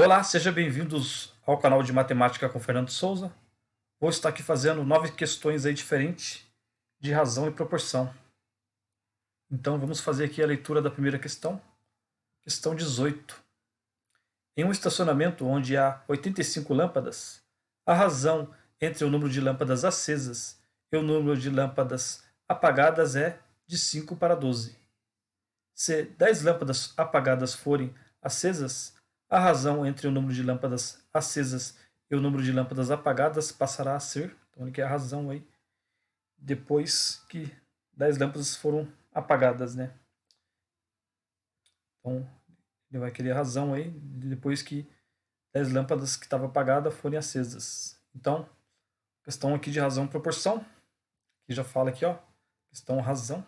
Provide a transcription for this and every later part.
Olá, sejam bem-vindos ao canal de Matemática com Fernando Souza. Vou estar aqui fazendo 9 questões aí diferentes de razão e proporção. Então vamos fazer aqui a leitura da primeira questão. Questão 18. Em um estacionamento onde há 85 lâmpadas, a razão entre o número de lâmpadas acesas e o número de lâmpadas apagadas é de 5 para 12. Se 10 lâmpadas apagadas forem acesas, a razão entre o número de lâmpadas acesas e o número de lâmpadas apagadas passará a ser, então ele quer a razão aí, depois que 10 lâmpadas foram apagadas, né? Então, ele vai querer a razão aí, depois que 10 lâmpadas que estavam apagadas forem acesas. Então, questão aqui de razão e proporção, que já fala aqui, ó, questão razão,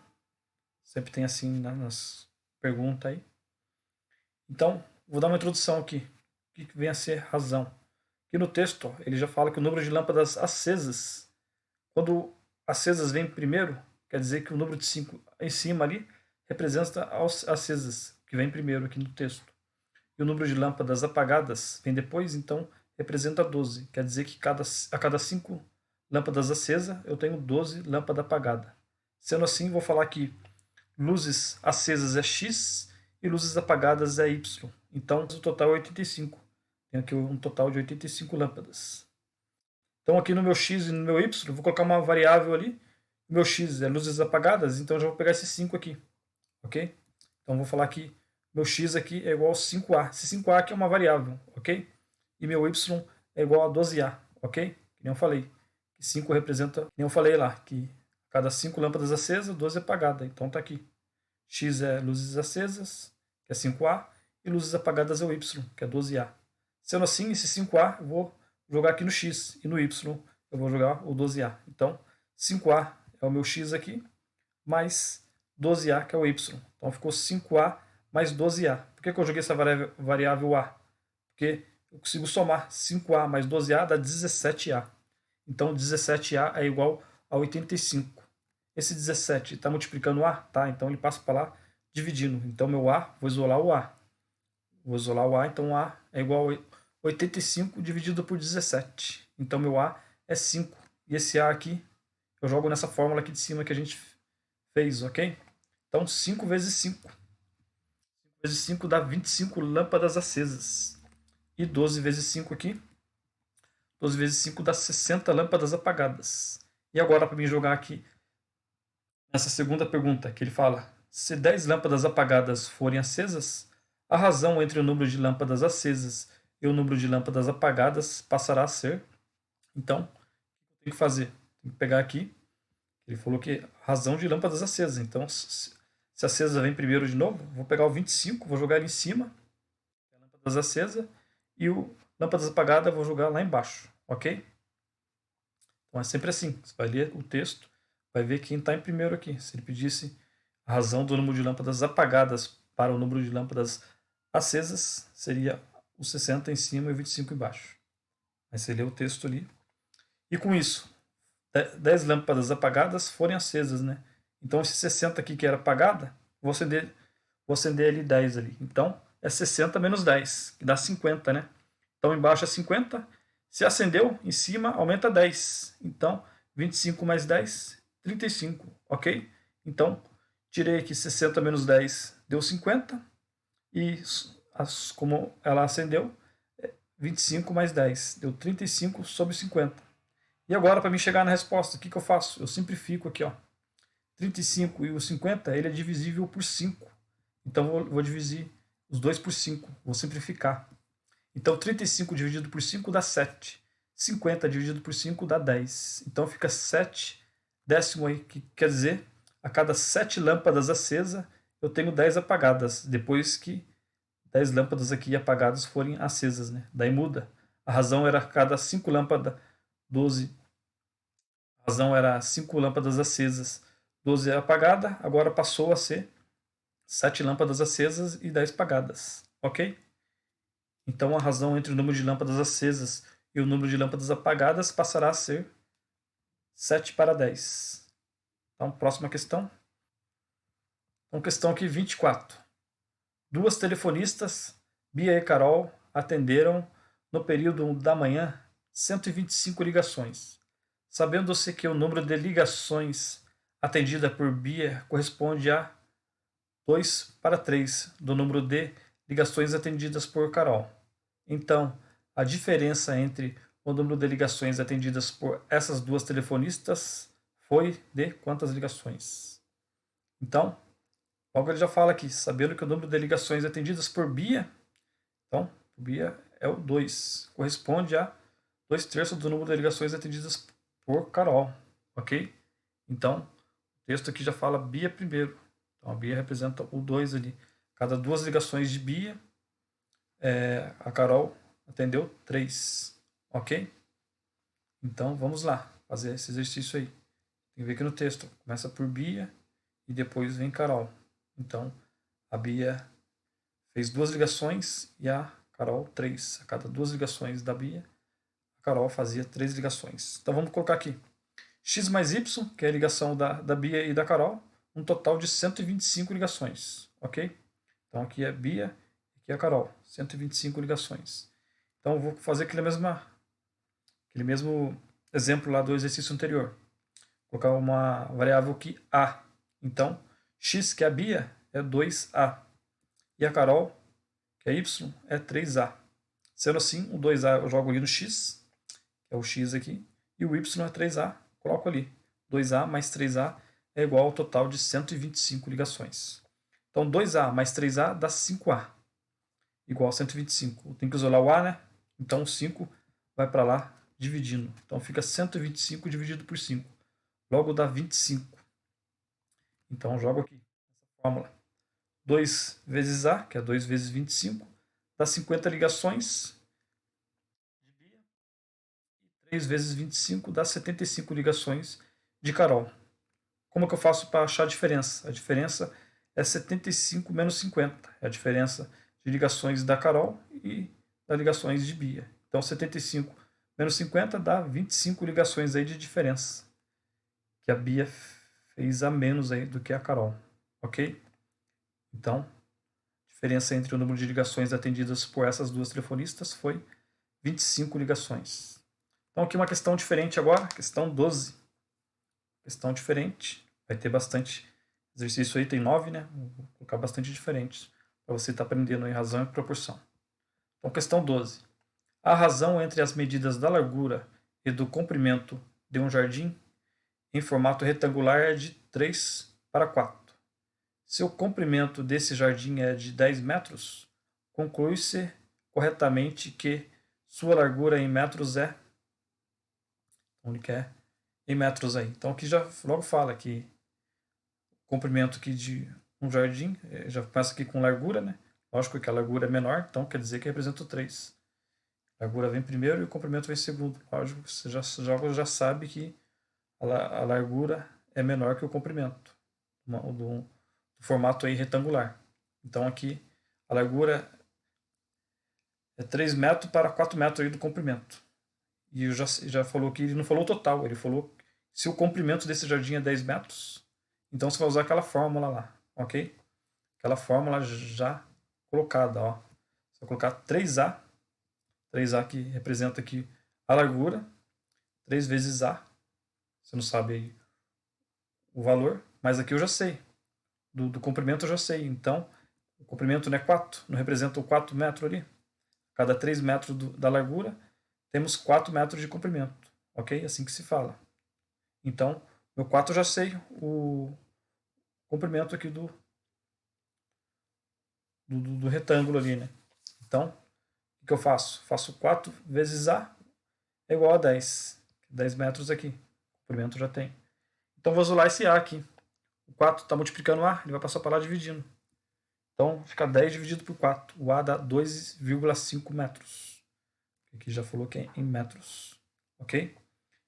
sempre tem assim nas perguntas aí. Então, vou dar uma introdução aqui. O que vem a ser razão? Aqui no texto, ele já fala que o número de lâmpadas acesas, quando acesas vem primeiro, quer dizer que o número de 5 em cima ali representa as acesas, que vem primeiro aqui no texto. E o número de lâmpadas apagadas vem depois, então representa 12. Quer dizer que a cada 5 lâmpadas acesas, eu tenho 12 lâmpadas apagadas. Sendo assim, vou falar que luzes acesas é x e luzes apagadas é y. Então, o total é 85. Tenho aqui um total de 85 lâmpadas. Então, aqui no meu x e no meu y, vou colocar uma variável ali. O meu x é luzes apagadas, então eu já vou pegar esse 5 aqui. Ok? Então, vou falar que meu x aqui é igual a 5a. Esse 5a aqui é uma variável, ok? E meu y é igual a 12a, ok? Que nem eu falei. Que 5 representa, que nem eu falei lá, que cada 5 lâmpadas acesas, 12 apagadas. Então, tá aqui. X é luzes acesas, que é 5A, e luzes apagadas é o Y, que é 12A. Sendo assim, esse 5A eu vou jogar aqui no X, e no Y eu vou jogar o 12A. Então, 5A é o meu X aqui, mais 12A, que é o Y. Então, ficou 5A mais 12A. Por que eu joguei essa variável A? Porque eu consigo somar 5A mais 12A dá 17A. Então, 17A é igual a 85. Esse 17 está multiplicando o A? Tá, então ele passa para lá dividindo. Então, meu A, vou isolar o A. Vou isolar o A, então o A é igual a 85 dividido por 17. Então, meu A é 5. E esse A aqui, eu jogo nessa fórmula aqui de cima que a gente fez, ok? Então, 5 vezes 5. 5 vezes 5 dá 25 lâmpadas acesas. E 12 vezes 5 aqui, 12 vezes 5 dá 60 lâmpadas apagadas. E agora, para mim jogar aqui nessa segunda pergunta, que ele fala: se 10 lâmpadas apagadas forem acesas, a razão entre o número de lâmpadas acesas e o número de lâmpadas apagadas passará a ser. Então, o que eu tenho que fazer? Tenho que pegar aqui, ele falou que razão de lâmpadas acesas. Então, se acesa vem primeiro de novo, vou pegar o 25, vou jogar ele em cima, lâmpadas acesas, e o lâmpadas apagadas vou jogar lá embaixo, ok? Então é sempre assim, você vai ler o texto, vai ver quem está em primeiro aqui. Se ele pedisse a razão do número de lâmpadas apagadas para o número de lâmpadas acesas, seria o 60 em cima e o 25 embaixo. Aí você lê o texto ali. E com isso, 10 lâmpadas apagadas forem acesas, né? Então esse 60 aqui que era apagada, vou acender ali 10 ali. Então é 60 menos 10, que dá 50, né? Então embaixo é 50. Se acendeu, em cima aumenta 10. Então 25 mais 10, 35, ok? Então tirei aqui 60 menos 10, deu 50. E como ela acendeu, 25 mais 10, deu 35 sobre 50. E agora, para mim chegar na resposta, o que eu faço? Eu simplifico aqui, ó. 35 e o 50, ele é divisível por 5. Então, vou dividir os dois por 5. Vou simplificar. Então, 35 dividido por 5 dá 7. 50 dividido por 5 dá 10. Então, fica 7 décimo aí, que quer dizer, a cada 7 lâmpadas acesas, eu tenho 10 apagadas. Depois que 10 lâmpadas aqui apagadas forem acesas, né? Daí muda. A razão era a cada 5 lâmpadas, 12. A razão era 5 lâmpadas acesas, 12 apagada. Agora passou a ser 7 lâmpadas acesas e 10 apagadas. Ok? Então a razão entre o número de lâmpadas acesas e o número de lâmpadas apagadas passará a ser 7 para 10. Então, próxima questão. Então, questão aqui 24. Duas telefonistas, Bia e Carol, atenderam no período da manhã 125 ligações. Sabendo-se que o número de ligações atendida por Bia corresponde a 2:3 do número de ligações atendidas por Carol. Então, a diferença entre o número de ligações atendidas por essas duas telefonistas foi de quantas ligações? Então, logo ele já fala aqui, sabendo que o número de ligações atendidas por Bia, então, Bia é o 2, corresponde a 2/3 do número de ligações atendidas por Carol, ok? Então, o texto aqui já fala Bia primeiro, então a Bia representa o 2 ali. Cada duas ligações de Bia, a Carol atendeu 3, ok? Então, vamos lá, fazer esse exercício aí. Tem que ver aqui no texto, começa por Bia e depois vem Carol. Então, a Bia fez 2 ligações e a Carol 3. A cada 2 ligações da Bia, a Carol fazia 3 ligações. Então, vamos colocar aqui x mais y, que é a ligação da Bia e da Carol, um total de 125 ligações, ok? Então, aqui é Bia e aqui é a Carol, 125 ligações. Então, eu vou fazer aquele mesmo exemplo lá do exercício anterior. Colocar uma variável aqui, A. Então, x, que é a Bia, é 2A. E a Carol, que é Y, é 3A. Sendo assim, o 2A eu jogo ali no x, que é o x aqui, e o Y é 3A, coloco ali. 2A mais 3A é igual ao total de 125 ligações. Então, 2A mais 3A dá 5A, igual a 125. Eu tenho que isolar o A, né? Então, o 5 vai para lá dividindo. Então, fica 125 dividido por 5. Logo dá 25. Então, jogo aqui essa fórmula. 2 vezes A, que é 2 vezes 25, dá 50 ligações de Bia. E 3 vezes 25 dá 75 ligações de Carol. Como que eu faço para achar a diferença? A diferença é 75 menos 50. É a diferença de ligações da Carol e das ligações de Bia. Então, 75 menos 50 dá 25 ligações aí de diferença. Que a Bia fez a menos aí do que a Carol. Ok? Então, a diferença entre o número de ligações atendidas por essas duas telefonistas foi 25 ligações. Então, aqui uma questão diferente agora, questão 12. Questão diferente, vai ter bastante exercício aí, tem 9, né? Vou colocar bastante diferentes para você estar aprendendo em razão e proporção. Então, questão 12. A razão entre as medidas da largura e do comprimento de um jardim em formato retangular é de 3:4. Se o comprimento desse jardim é de 10 metros, conclui-se corretamente que sua largura em metros é... Então, ele quer em metros aí. Então, aqui já logo fala que o comprimento aqui de um jardim, já começa aqui com largura, né? Lógico que a largura é menor, então quer dizer que representa o 3. A largura vem primeiro e o comprimento vem segundo. Lógico, você já sabe que a largura é menor que o comprimento do formato aí retangular. Então aqui a largura é 3 metros para 4 metros aí do comprimento. E já falou que ele não falou o total, ele falou se o comprimento desse jardim é 10 metros, então você vai usar aquela fórmula lá, ok? Aquela fórmula já colocada, ó. Você vai colocar 3A, 3A que representa aqui a largura, 3 vezes A, você não sabe aí o valor, mas aqui eu já sei. Do comprimento eu já sei, então o comprimento não é 4, não representa o 4 metros ali? Cada 3 metros da largura, temos 4 metros de comprimento, ok? Assim que se fala. Então, meu 4 eu já sei o comprimento aqui do retângulo ali, né? Então, o que eu faço? Faço 4 vezes A é igual a 10. 10 metros aqui. O comprimento já tem. Então, vou isolar esse A aqui. O 4 está multiplicando A, ele vai passar para lá dividindo. Então, fica 10 dividido por 4. O A dá 2,5 metros. Aqui já falou que é em metros. Ok?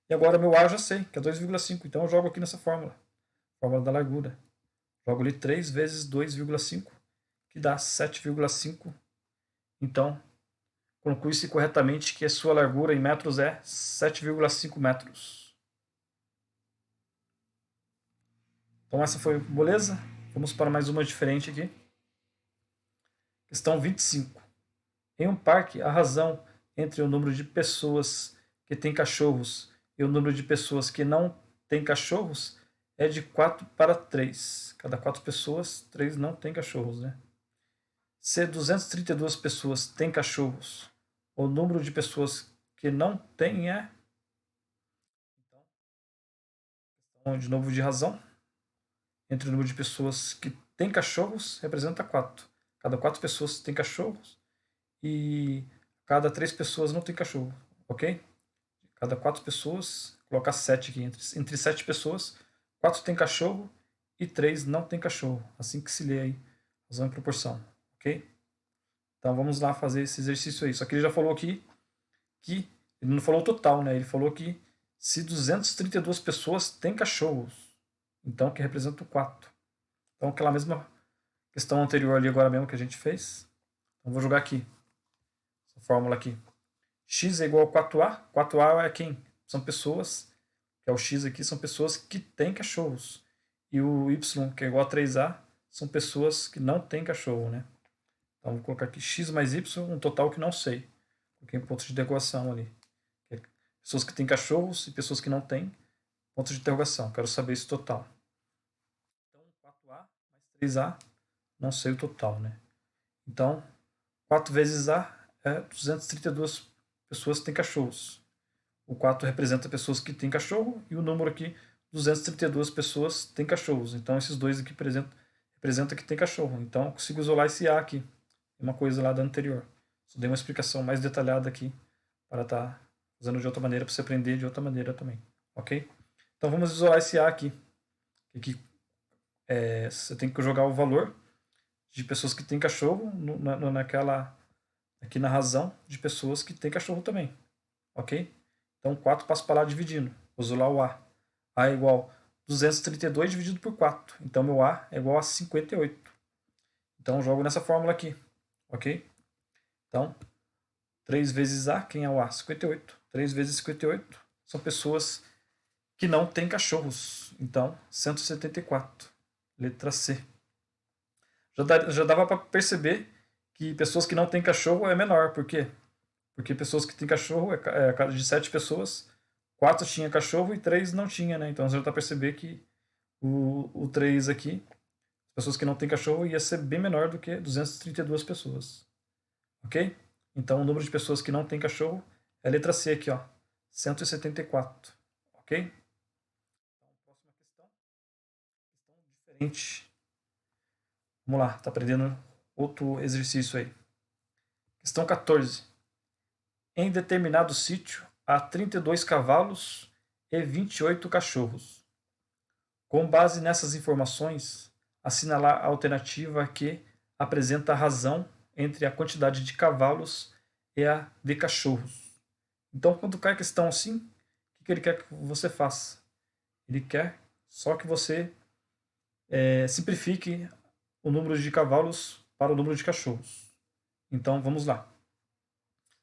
E agora meu A eu já sei, que é 2,5. Então eu jogo aqui nessa fórmula. Fórmula da largura. Jogo ali 3 vezes 2,5, que dá 7,5. Então, conclui-se corretamente que a sua largura em metros é 7,5 metros. Então essa foi moleza. Vamos para mais uma diferente aqui. Questão 25. Em um parque, a razão entre o número de pessoas que têm cachorros e o número de pessoas que não têm cachorros é de 4 para 3. Cada 4 pessoas, 3 não têm cachorros, né? Se 232 pessoas têm cachorros, o número de pessoas que não têm é... Então, de novo de razão. Entre o número de pessoas que têm cachorros, representa 4. Cada 4 pessoas têm cachorros e cada 3 pessoas não têm cachorro, ok? Cada 4 pessoas, colocar 7 aqui. Entre 7 pessoas, 4 têm cachorro e 3 não têm cachorro. Assim que se lê aí, razão em proporção, ok? Então vamos lá fazer esse exercício aí. Só que ele já falou aqui que ele não falou o total, né? Ele falou que se 232 pessoas têm cachorros, então que representa o 4. Então aquela mesma questão anterior ali agora mesmo que a gente fez. Então vou jogar aqui. Essa fórmula aqui. X é igual a 4A. 4A é quem? São pessoas, que é o X aqui, são pessoas que têm cachorros. E o Y, que é igual a 3A, são pessoas que não têm cachorro, né? Então vou colocar aqui X mais Y, um total que não sei. Coloquei ponto de interrogação ali. Pessoas que têm cachorros e pessoas que não têm, ponto de interrogação. Quero saber esse total. Então 4A mais 3A, não sei o total, né? Então 4 vezes A é 232 pessoas que têm cachorros. O 4 representa pessoas que têm cachorro e o número aqui, 232 pessoas têm cachorros. Então esses dois aqui representam que tem cachorro. Então eu consigo isolar esse A aqui. Uma coisa lá da anterior. Só dei uma explicação mais detalhada aqui para estar fazendo de outra maneira, para você aprender de outra maneira também. Ok? Então vamos isolar esse A aqui. Aqui você tem que jogar o valor de pessoas que têm cachorro aqui na razão de pessoas que têm cachorro também. Ok? Então 4 passa para lá dividindo. Vou isolar o A. A é igual a 232 dividido por 4. Então meu A é igual a 58. Então eu jogo nessa fórmula aqui. Ok? Então 3 vezes A, quem é o A? 58. 3 vezes 58 são pessoas que não têm cachorros. Então 174. Letra C. Já dava para perceber que pessoas que não têm cachorro é menor. Por quê? Porque pessoas que têm cachorro, de 7 pessoas, 4 tinha cachorro e 3 não tinha, né? Então você já está percebendo que o 3 aqui, pessoas que não têm cachorro, ia ser bem menor do que 232 pessoas. Ok? Então o número de pessoas que não têm cachorro é a letra C aqui, ó. 174. Ok? Então, próxima questão. Questão diferente. Vamos lá, tá aprendendo outro exercício aí. Questão 14. Em determinado sítio há 32 cavalos e 28 cachorros. Com base nessas informações, assinalar a alternativa que apresenta a razão entre a quantidade de cavalos e a de cachorros. Então, quando cai a questão assim, o que ele quer que você faça? Ele quer só que você simplifique o número de cavalos para o número de cachorros. Então, vamos lá.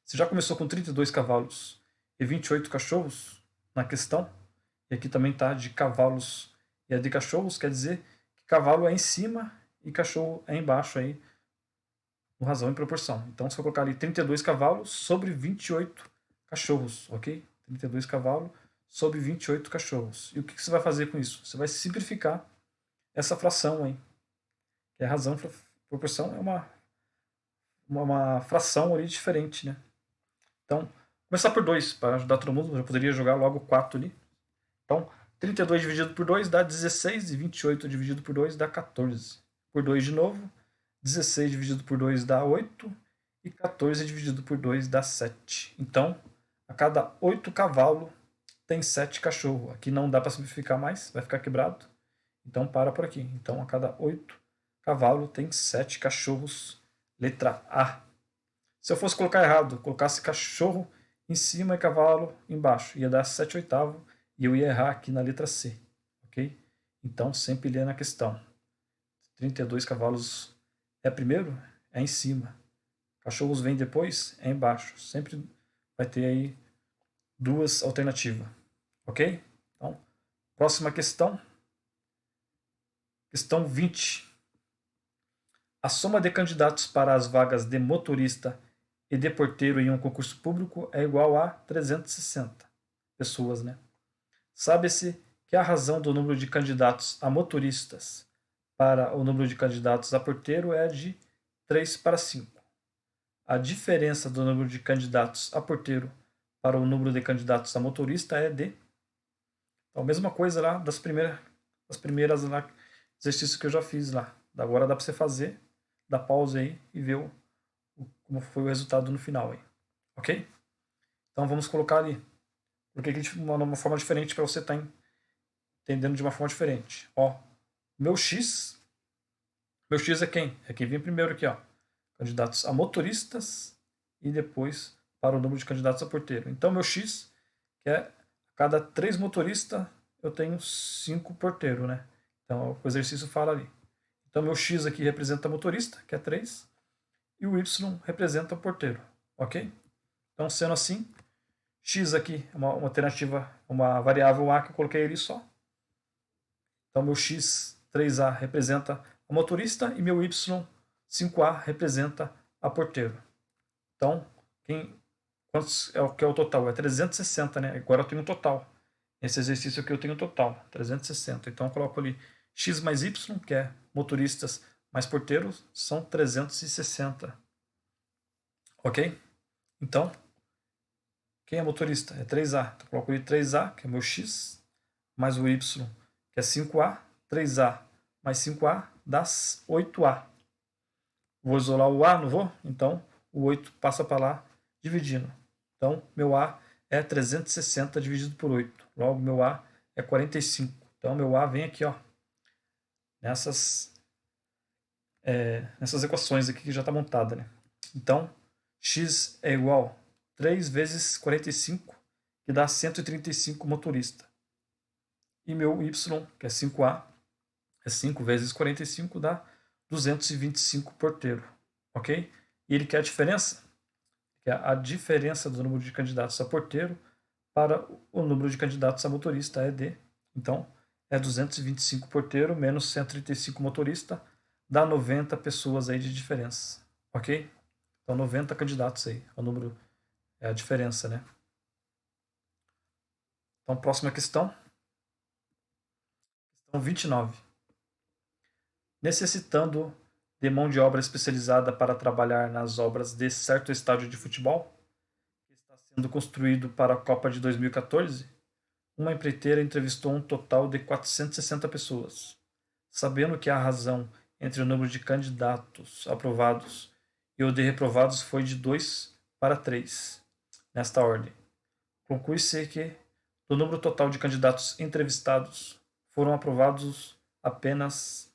Você já começou com 32 cavalos e 28 cachorros na questão, e aqui também está de cavalos e a de cachorros, quer dizer que cavalo é em cima e cachorro é embaixo aí, no razão e proporção. Então você vai colocar ali 32 cavalos sobre 28 cachorros, ok? 32 cavalos sobre 28 cachorros. E o que você vai fazer com isso? Você vai simplificar essa fração aí, que é razão e proporção, é uma fração ali diferente, né? Então, começar por 2, para ajudar todo mundo, eu já poderia jogar logo 4 ali. Então, 32 dividido por 2 dá 16, e 28 dividido por 2 dá 14. Por 2 de novo, 16 dividido por 2 dá 8, e 14 dividido por 2 dá 7. Então, a cada 8 cavalos tem 7 cachorros. Aqui não dá para simplificar mais, vai ficar quebrado. Então, para por aqui. Então, a cada 8 cavalos tem 7 cachorros. Letra A. Se eu fosse colocar errado, colocasse cachorro em cima e cavalo embaixo, ia dar 7 oitavos e eu ia errar aqui na letra C, ok? Então sempre lê na questão. 32 cavalos é primeiro? É em cima. Cachorros vem depois? É embaixo. Sempre vai ter aí duas alternativas, ok? Então, próxima questão. Questão 20. A soma de candidatos para as vagas de motorista e de porteiro em um concurso público é igual a 360 pessoas, né? Sabe-se que a razão do número de candidatos a motoristas para o número de candidatos a porteiro é de 3 para 5. A diferença do número de candidatos a porteiro para o número de candidatos a motorista é de... Então, a mesma coisa lá das primeiras lá, exercícios que eu já fiz lá. Agora dá para você fazer, dar pausa aí e ver como foi o resultado no final aí. Ok? Então vamos colocar ali. Coloquei aqui de uma forma diferente para você estar entendendo de uma forma diferente. Ó, meu X é quem? É quem vem primeiro aqui, ó. Candidatos a motoristas e depois para o número de candidatos a porteiro. Então meu X, que é cada 3 motoristas, eu tenho 5 porteiros, né? Então o exercício fala ali. Então meu X aqui representa motorista, que é 3, e o Y representa porteiro, ok? Então sendo assim, X aqui é uma alternativa, uma variável A que eu coloquei ali só. Então meu X 3A representa a motorista e meu Y 5A representa a porteiro. Então, quantos é o que é o total? É 360, né? Agora eu tenho um total. Nesse exercício aqui eu tenho um total, 360. Então eu coloco ali X mais Y, que é motoristas mais porteiros, são 360. Ok? Então, quem é motorista? É 3A. Então eu coloco ali 3A, que é meu X, mais o Y, que é 5A. 3A mais 5A dá 8A. Vou isolar o A, não vou? Então, o 8 passa para lá, dividindo. Então, meu A é 360 dividido por 8. Logo, meu A é 45. Então, meu A vem aqui, ó, nessas equações aqui que já está montada, né? Então, X é igual a 3 vezes 45, que dá 135 motorista. E meu Y, que é 5A, é 5 vezes 45, dá 225 porteiro. Ok? E ele quer a diferença? Que é a diferença do número de candidatos a porteiro para o número de candidatos a motorista, é de. Então, é 225 porteiro menos 135 motorista, dá 90 pessoas aí de diferença. Ok? Então, 90 candidatos aí. O número é a diferença, né? Então, próxima questão. Questão 29. Necessitando de mão de obra especializada para trabalhar nas obras de certo estádio de futebol, que está sendo construído para a Copa de 2014, uma empreiteira entrevistou um total de 460 pessoas. Sabendo que a razão entre o número de candidatos aprovados e o de reprovados foi de 2 para 3, nesta ordem. Conclui-se que, do número total de candidatos entrevistados, foram aprovados apenas...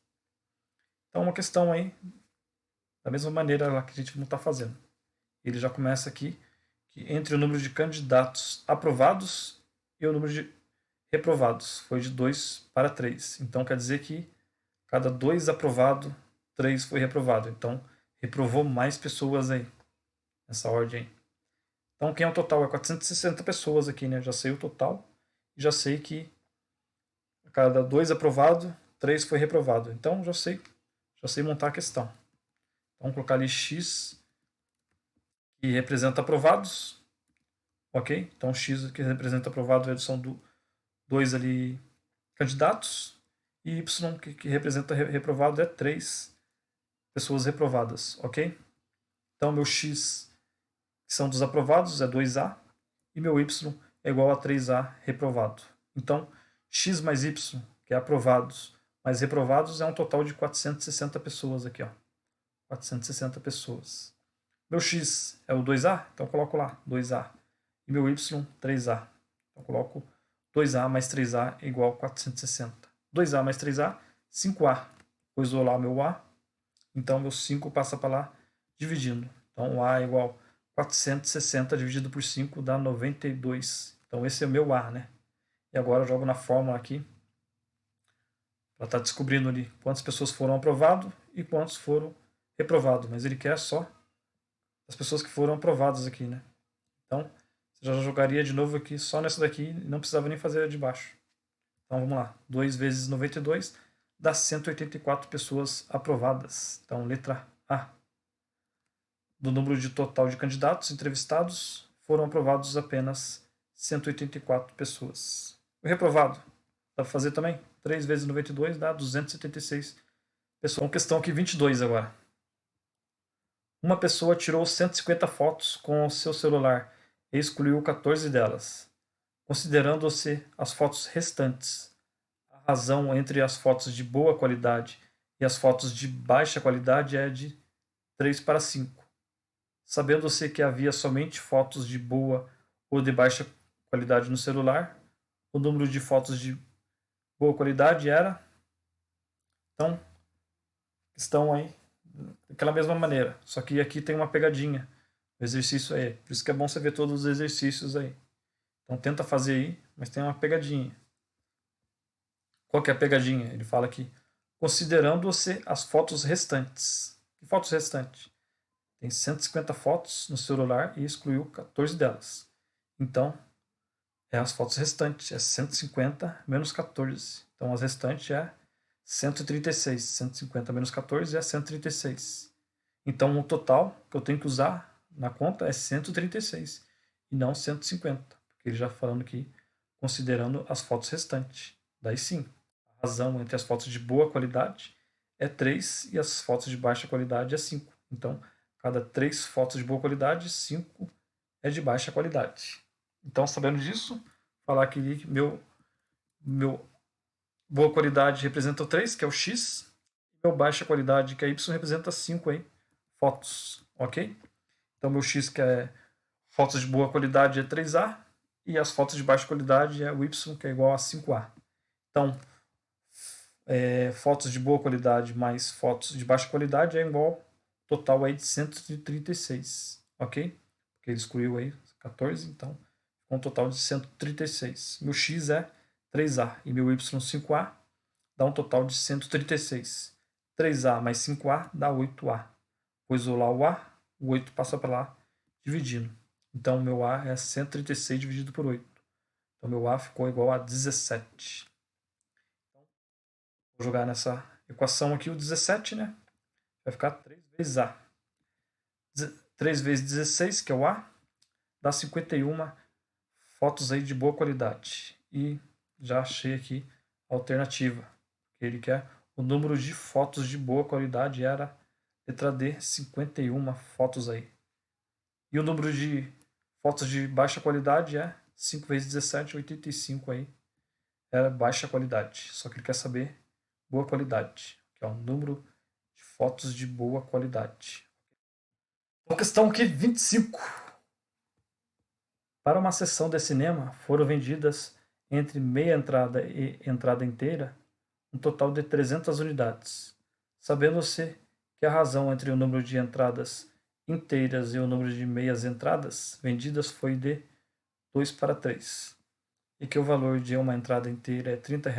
Então, uma questão aí, da mesma maneira que a gente não está fazendo. Ele já começa aqui, que entre o número de candidatos aprovados e o número de reprovados foi de 2 para 3. Então, quer dizer que cada 2 aprovado, 3 foi reprovado. Então, reprovou mais pessoas aí, nessa ordem aí. Então, quem é o total? É 460 pessoas aqui, né? Já sei o total. E já sei que a cada 2 aprovado, 3 foi reprovado. Então, já sei montar a questão. Então, vamos colocar ali X, que representa aprovados. Ok? Então, X que representa aprovado são 2 ali candidatos. E Y que representa reprovado é 3 pessoas reprovadas. Ok? Então, meu X, que são dos aprovados, é 2A. E meu Y é igual a 3A reprovado. Então, X mais Y, que é aprovados, mais reprovados, é um total de 460 pessoas aqui, ó. 460 pessoas. Meu X é o 2A, então eu coloco lá 2A. E meu Y, 3A. Então eu coloco 2A mais 3A é igual a 460. 2A mais 3A, 5A. Vou isolar o meu A. Então meu 5 passa para lá, dividindo. Então o A é igual a 460 dividido por 5 dá 92. Então esse é o meu A, né? E agora eu jogo na fórmula aqui para estar descobrindo ali quantas pessoas foram aprovadas e quantos foram reprovados. Mas ele quer só as pessoas que foram aprovadas aqui, né? Então, você já jogaria de novo aqui só nessa daqui e não precisava nem fazer a de baixo. Então, vamos lá. 2 vezes 92 dá 184 pessoas aprovadas. Então, letra A. do número de total de candidatos entrevistados, foram aprovados apenas 184 pessoas. O reprovado, dá para fazer também? 3 vezes 92 dá 276 pessoas. Uma questão aqui 22 agora. Uma pessoa tirou 150 fotos com o seu celular e excluiu 14 delas, considerando-se as fotos restantes. A razão entre as fotos de boa qualidade e as fotos de baixa qualidade é de 3 para 5. Sabendo-se que havia somente fotos de boa ou de baixa qualidade no celular, o número de fotos de boa qualidade era. Então, estão aí daquela mesma maneira. Só que aqui tem uma pegadinha. O exercício aí. Por isso que é bom você ver todos os exercícios aí. Então tenta fazer aí, mas tem uma pegadinha. Qual que é a pegadinha? Ele fala aqui, considerando-se as fotos restantes. Que fotos restantes? Tem 150 fotos no celular e excluiu 14 delas. Então, é as fotos restantes. É 150 menos 14. Então, as restantes é 136. 150 menos 14 é 136. Então, o total que eu tenho que usar na conta é 136 e não 150. Porque ele já falando aqui, considerando as fotos restantes. Daí sim, a razão entre as fotos de boa qualidade é 3 e as fotos de baixa qualidade é 5. Então, cada 3 fotos de boa qualidade, 5 é de baixa qualidade. Então, sabendo disso, falar que meu boa qualidade representa o 3, que é o X, e meu baixa qualidade, que é Y, representa 5 aí, fotos, ok? Então, meu X, que é fotos de boa qualidade, é 3A, e as fotos de baixa qualidade é o Y, que é igual a 5A. Então, fotos de boa qualidade mais fotos de baixa qualidade é igual total aí de 136, ok? Porque ele excluiu aí 14, então com um total de 136. Meu X é 3A e meu Y 5A dá um total de 136. 3A mais 5A dá 8A. Pois lá o A, o 8 passa para lá dividindo. Então meu A é 136 dividido por 8. Então meu A ficou igual a 17. Vou jogar nessa equação aqui o 17, né? Vai ficar 3 vezes A. 3 vezes 16, que é o A, dá 51 fotos aí de boa qualidade. E já achei aqui a alternativa. Ele quer o número de fotos de boa qualidade era letra D, 51 fotos aí. E o número de fotos de baixa qualidade é 5 vezes 17, 85 aí. Era baixa qualidade. Só que ele quer saber boa qualidade, que é o número de fotos de boa qualidade. Então, questão aqui 25. Para uma sessão de cinema, foram vendidas entre meia entrada e entrada inteira um total de 300 unidades. Sabendo-se que a razão entre o número de entradas inteiras e o número de meias entradas vendidas foi de 2 para 3, e que o valor de uma entrada inteira é R$ 30,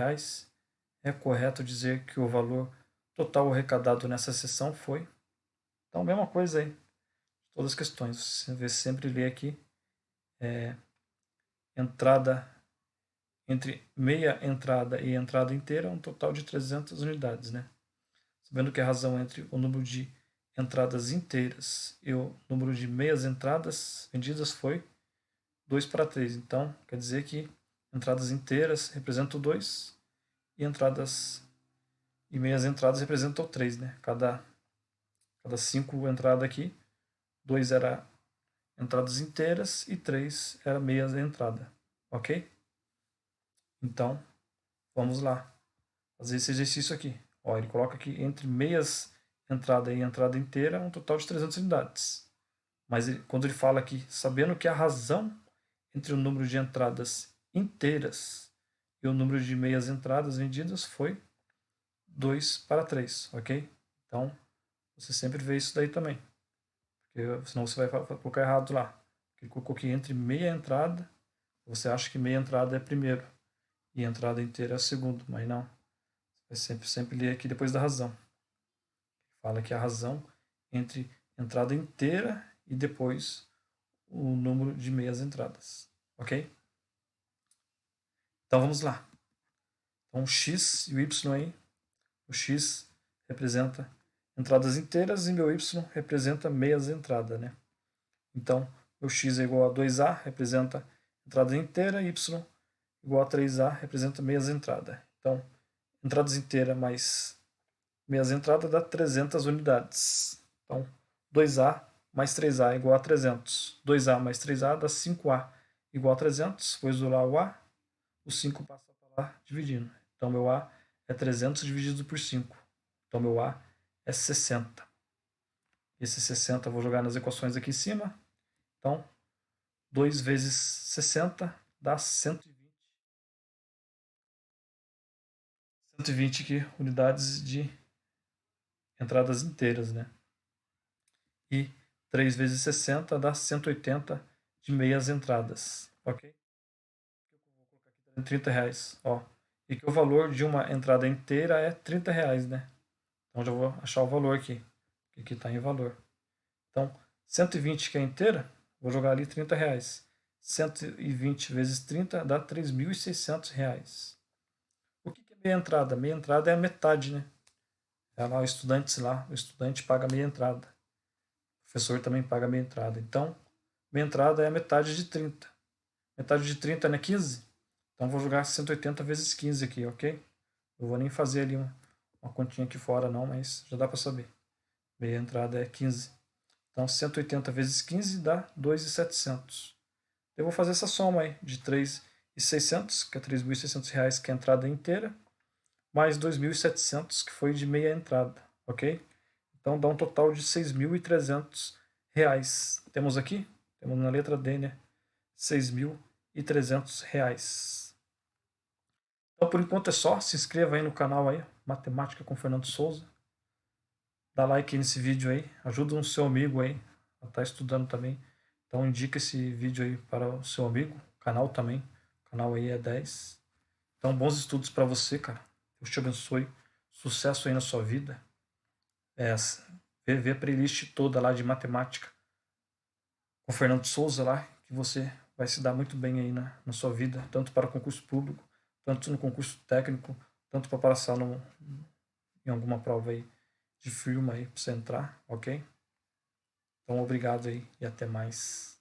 é correto dizer que o valor total arrecadado nessa sessão foi. Então, mesma coisa aí, todas as questões. Você sempre lê aqui entrada entre meia entrada e entrada inteira, um total de 300 unidades, né? Sabendo que a razão entre o número de entradas inteiras e o número de meias entradas vendidas foi 2 para 3. Então, quer dizer que entradas inteiras representam 2 e entradas e meias entradas representam 3, né? Cada 5 entradas aqui, 2 era entradas inteiras e 3 era meias entrada, ok? Então, vamos lá fazer esse exercício aqui. Ó, ele coloca aqui entre meias entrada e entrada inteira um total de 300 unidades. Mas quando ele fala aqui, sabendo que a razão entre o número de entradas inteiras e o número de meias entradas vendidas foi 2 para 3, ok? Então, você sempre vê isso daí também. Porque senão você vai colocar errado lá. Ele colocou aqui entre meia entrada, você acha que meia entrada é primeiro e a entrada inteira é segundo, mas não. Você vai sempre ler aqui depois da razão. Fala que a razão entre entrada inteira e depois o número de meias entradas, ok? Então vamos lá. Então o x e o y aí, o x representa entradas inteiras e meu y representa meias entradas, né? Então, meu x é igual a 2a, representa entrada inteira, y igual a 3a, representa meias entradas. Então, entradas inteiras mais meias entradas dá 300 unidades. Então, 2a mais 3a igual a 300. 2a mais 3a dá 5a igual a 300. Vou isolar o a, o 5 passa para lá dividindo. Então, meu a é 300 dividido por 5. Então, meu a é 60. Esse 60 eu vou jogar nas equações aqui em cima. Então, 2 vezes 60 dá 120. 120 aqui, unidades de entradas inteiras, né? E 3 vezes 60 dá 180 de meias entradas, ok? Vou colocar aqui R$30, ó. E que o valor de uma entrada inteira é R$30, né? Então já vou achar o valor aqui, que aqui está em valor. Então, 120 que é inteira, vou jogar ali R$30. 120 vezes 30 dá R$3.600. O que é meia entrada? Meia entrada é a metade, né? É lá o estudante paga meia entrada. O professor também paga meia entrada. Então, minha entrada é a metade de 30. Metade de 30 não é 15? Então vou jogar 180 vezes 15 aqui, ok? Eu vou nem fazer ali uma continha aqui fora não, mas já dá para saber. Meia entrada é 15. Então 180 vezes 15 dá 2.700. Eu vou fazer essa soma aí de 3.600, que é R$3.600, que é a entrada inteira, mais 2.700, que foi de meia entrada, ok? Então dá um total de R$6.300. Temos aqui? Temos na letra D, né? R$6.300. Então por enquanto é só. Se inscreva aí no canal aí, Matemática com Fernando Souza. Dá like aí nesse vídeo aí. Ajuda um seu amigo aí a estar estudando também. Então indica esse vídeo aí para o seu amigo. O canal também. O canal aí é 10. Então bons estudos para você, cara. Deus te abençoe. Sucesso aí na sua vida. Vê a playlist toda lá de matemática com Fernando Souza lá, que você vai se dar muito bem aí na sua vida, tanto para concurso público, tanto no concurso técnico, tanto para passar em alguma prova aí de firma aí para você entrar, ok? Então obrigado aí e até mais.